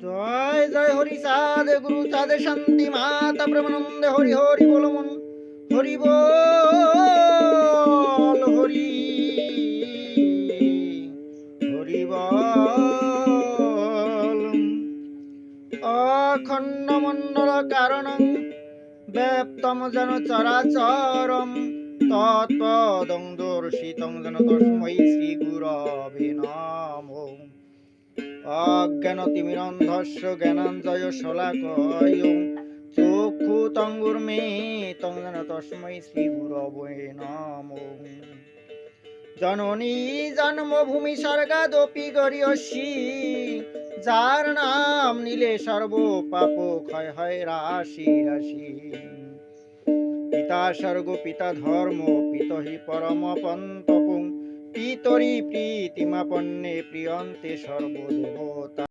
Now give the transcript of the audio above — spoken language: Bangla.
জয় জয় হরি চাঁদ গুরু চাঁদে শান্তি মাতা প্রেমানন্দে হরি হরি বল মন হরি বল হরি হরি বল। অখণ্ড মণ্ডল কারণং ব্যাপ্তম যেন চরাচরম তৎপদং দর্শিতং যেন তস্मै শ্রী গুরবে নমঃ। অজ্ঞানতিমিরন্ধস্য জ্ঞানাঞ্জয় শলাকয় চক্ষুতঙ্গুর্মিলিতং যেন তস্मै শ্রী গুরবে নমঃ। জননী জন্মভূমি স্বর্গাদপি গরীয়সী, যার নাম নিলে সর্ব পাপ ক্ষয় হয় রাশি রাশি। পিতা স্বর্গ পিতা ধর্ম পিতহি পরম পন্তপং পিতরি প্রীতিমাপন্নে প্রিয়ন্তে সর্বদেবতা।